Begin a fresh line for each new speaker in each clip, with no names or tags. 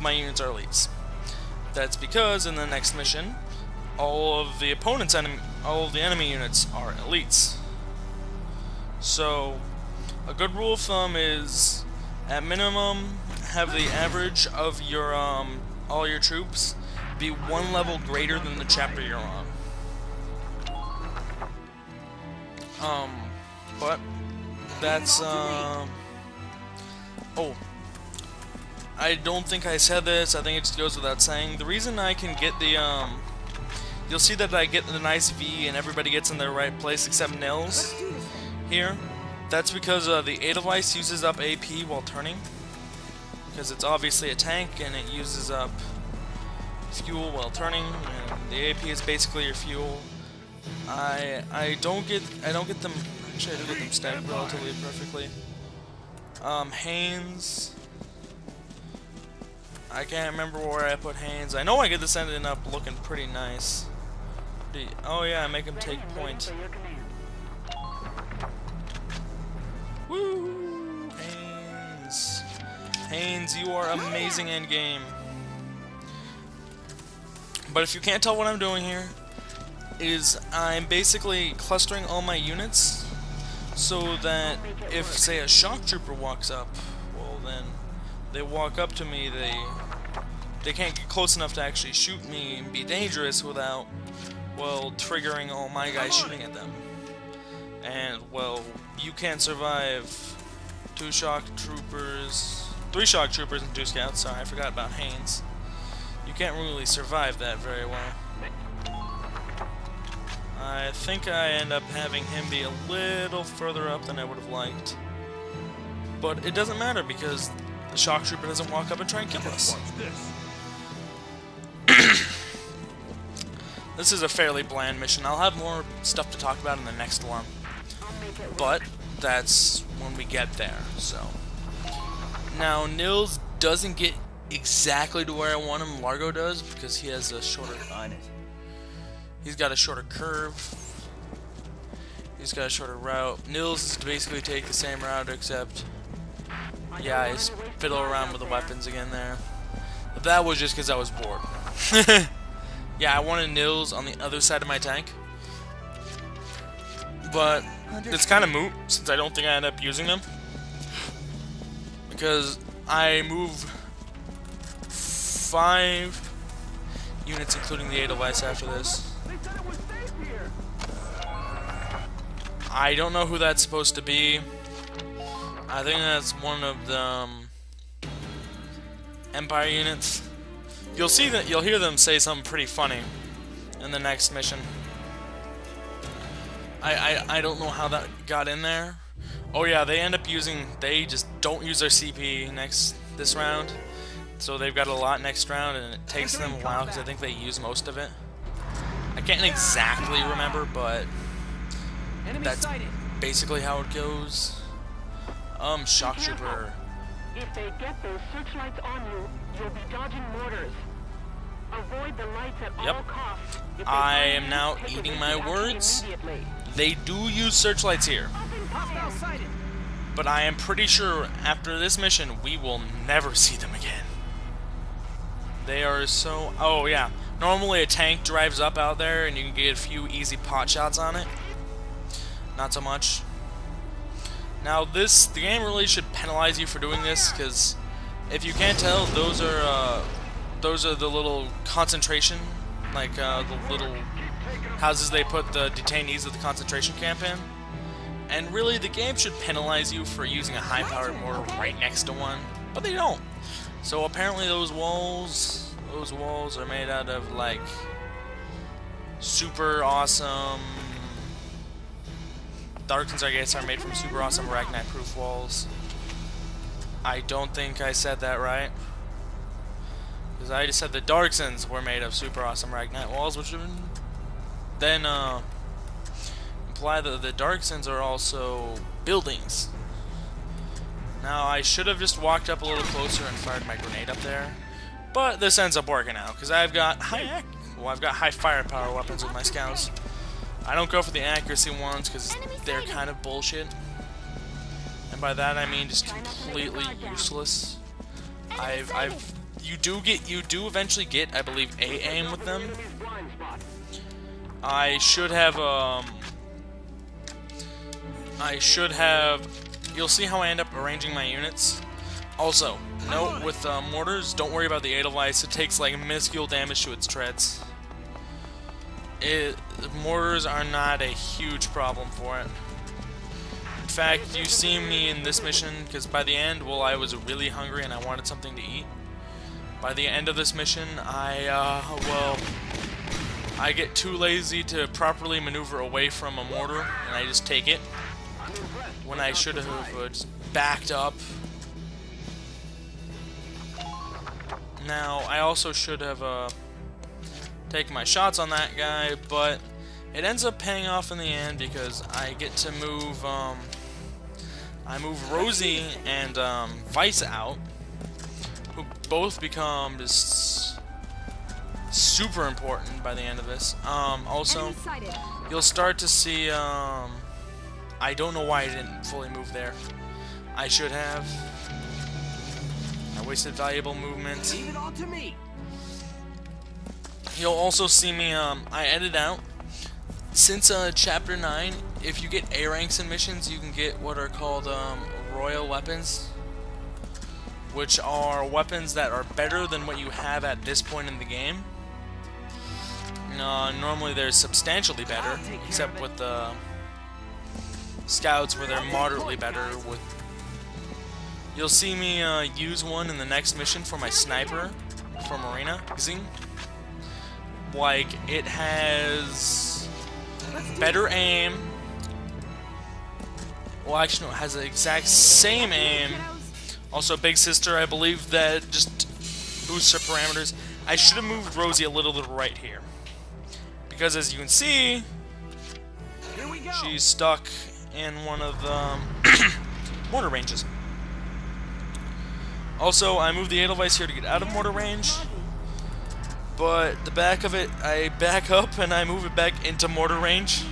my units are elites. That's because in the next mission, all of the enemy units are elites. So, a good rule of thumb is, at minimum, have the average of your all your troops be one level greater than the chapter you're on. But that's oh, I don't think I said this. I think it just goes without saying. The reason I can get the you'll see that I get the nice V and everybody gets in their right place except Nils here. That's because the Edelweiss uses up AP while turning, because it's obviously a tank and it uses up fuel while turning, and the AP is basically your fuel. I don't get them. Actually, I do get them stacked relatively perfectly. Haynes. I can't remember where I put Haynes. I know I get this ending up looking pretty nice. Oh yeah, I make him take point. Woo! Haynes. Haynes, you are amazing in game. But if you can't tell what I'm doing here, is I'm basically clustering all my units so that if, say, a shock trooper walks up, well then they walk up to me, they can't get close enough to actually shoot me and be dangerous without, well, triggering all my guys shooting at them. And, well, you can't survive 3 shock troopers and 2 scouts. Sorry, I forgot about Haynes. You can't really survive that very well. I think I end up having him be a little further up than I would have liked. But it doesn't matter because the shock trooper doesn't walk up and try and kill us. This is a fairly bland mission. I'll have more stuff to talk about in the next one. But that's when we get there, so. Now, Nils doesn't get exactly to where I want him. Largo does, because he has a shorter... He's got a shorter curve. He's got a shorter route. Nils is to basically take the same route, except... yeah, I fiddle around with the weapons again there. But that was just because I was bored. Yeah, I wanted Nils on the other side of my tank. But it's kind of moot, since I don't think I end up using them. Because I move 5 units, including the Edelweiss, after this. I don't know who that's supposed to be. I think that's one of the Empire units. You'll see that. You'll hear them say something pretty funny in the next mission. I don't know how that got in there. Oh yeah, they end up using. They just don't use their CP this round, so they've got a lot next round, and it takes them a while because I think they use most of it. I can't exactly remember, but that's basically how it goes. Shock trooper.
If they get those searchlights on you, you'll be dodging mortars. Avoid the lights at all costs.
I am now eating my words. They do use searchlights here. But I am pretty sure after this mission, we will never see them again. They are so... oh yeah. Normally a tank drives up out there and you can get a few easy pot shots on it. Not so much. Now the game really should penalize you for doing this, because if you can't tell, those are the little concentration, like the little houses they put the detainees of the concentration camp in. And really, the game should penalize you for using a high-powered mortar right next to one, but they don't. So apparently, those walls are made out of like super awesome. Darksons, I guess, are made from super awesome Arachnite-proof walls. I don't think I said that right. Because I just said the Darksons were made of super awesome Arachnite walls, which would then imply that the Darksons are also buildings. Now, I should have just walked up a little closer and fired my grenade up there. But this ends up working out, because I've got high firepower weapons with my scouts. I don't go for the accuracy ones because they're kind of bullshit. And by that I mean just completely useless. you do eventually get, I believe, A aim with them. I should have you'll see how I end up arranging my units. Also, note with mortars, don't worry about the Edelweiss. It takes like minuscule damage to its treads. Mortars are not a huge problem for it. In fact, you see me in this mission, because by the end, well, I was really hungry and I wanted something to eat. By the end of this mission, I get too lazy to properly maneuver away from a mortar, and I just take it, when I should have just backed up. Now, I also should have taken my shots on that guy, but it ends up paying off in the end because I get to move, I move Rosie and Vice out, who both become just super important by the end of this. Also, you'll start to see, I don't know why I didn't fully move there. I should have. I wasted valuable movement.
Leave it all to me.
You'll also see me, I edited out. Since Chapter 9, if you get A ranks in missions, you can get what are called royal weapons, which are weapons that are better than what you have at this point in the game. Normally they're substantially better, except with the scouts where they're moderately better. You'll see me use one in the next mission for my sniper from Arena. Like, it has better aim. Well, actually, no, it has the exact same aim. Also, Big Sister, I believe that just boosts her parameters. I should have moved Rosie a little to the right here, because as you can see, she's stuck in one of the mortar ranges. Also, I moved the Edelweiss here to get out of mortar range, but the back of it, I back up and I move it back into mortar range.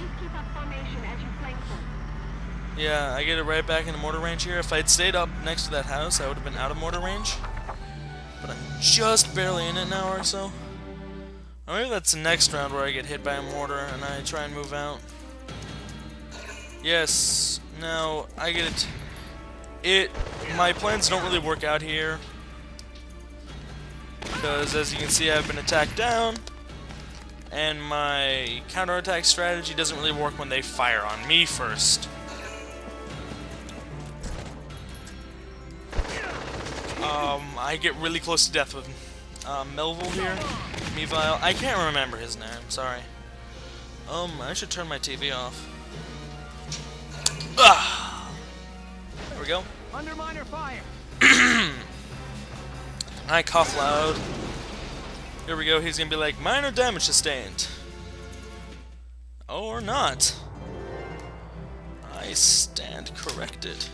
Yeah, I get it right back into mortar range here. If I'd stayed up next to that house, I would have been out of mortar range. But I'm just barely in it now or so. Or maybe that's the next round where I get hit by a mortar and I try and move out. Yes, now I get it. My plans don't really work out here, because as you can see, I've been attacked down, and my counterattack strategy doesn't really work when they fire on me first. I get really close to death with Melville here. Mevile. I can't remember his name, sorry. I should turn my TV off. There we go.
Under minor fire.
I cough loud. Here we go, he's gonna be like, minor damage sustained. Or not. I stand corrected.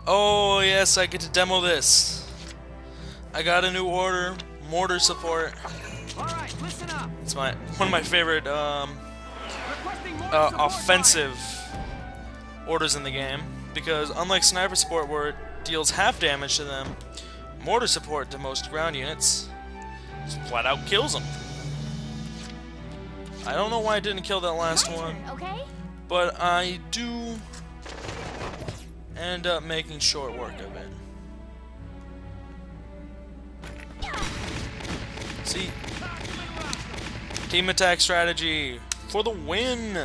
Oh yes, I get to demo this. I got a new order, mortar support.
Alright, listen up.
It's one of my favorite offensive orders in the game, because unlike sniper support where it deals half damage to them, mortar support to most ground units just flat out kills them. I don't know why I didn't kill that last one, but I do end up making short work of it. See? Team attack strategy for the win!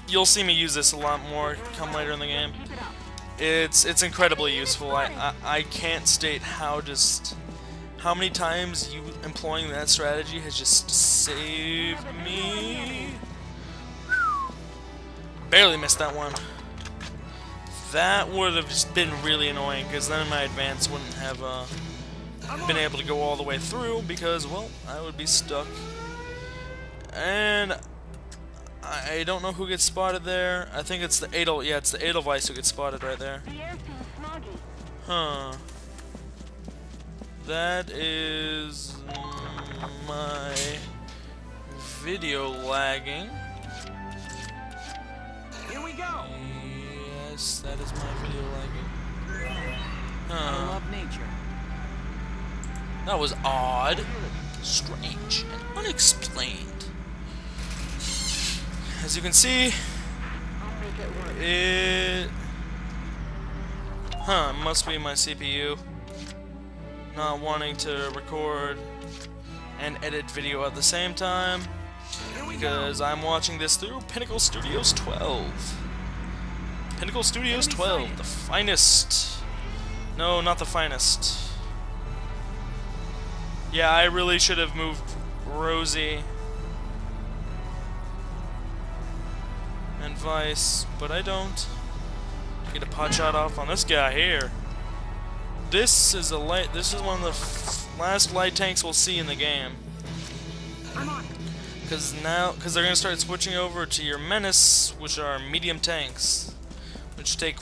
You'll see me use this a lot more come later in the game. It's incredibly useful. I can't state how many times you employing that strategy has just saved me. Barely missed that one. That would have just been really annoying, because then my advance wouldn't have been able to go all the way through, because, well, I would be stuck. And I don't know who gets spotted there. I think it's the it's the Edelweiss who gets spotted right there. Huh. That is my video lagging.
Here we go.
Nice. That is my video lagging.
I love nature.
That was odd, strange, and unexplained. As you can see, it must be my CPU not wanting to record and edit video at the same time, because I'm watching this through Pinnacle Studios 12. Pinnacle Studios 12, the finest. No, not the finest. Yeah, I really should have moved Rosie and Vice, but I don't. Get a pot shot off on this guy here. This is one of the last light tanks we'll see in the game. Because they're gonna start switching over to your menace, which are medium tanks, which take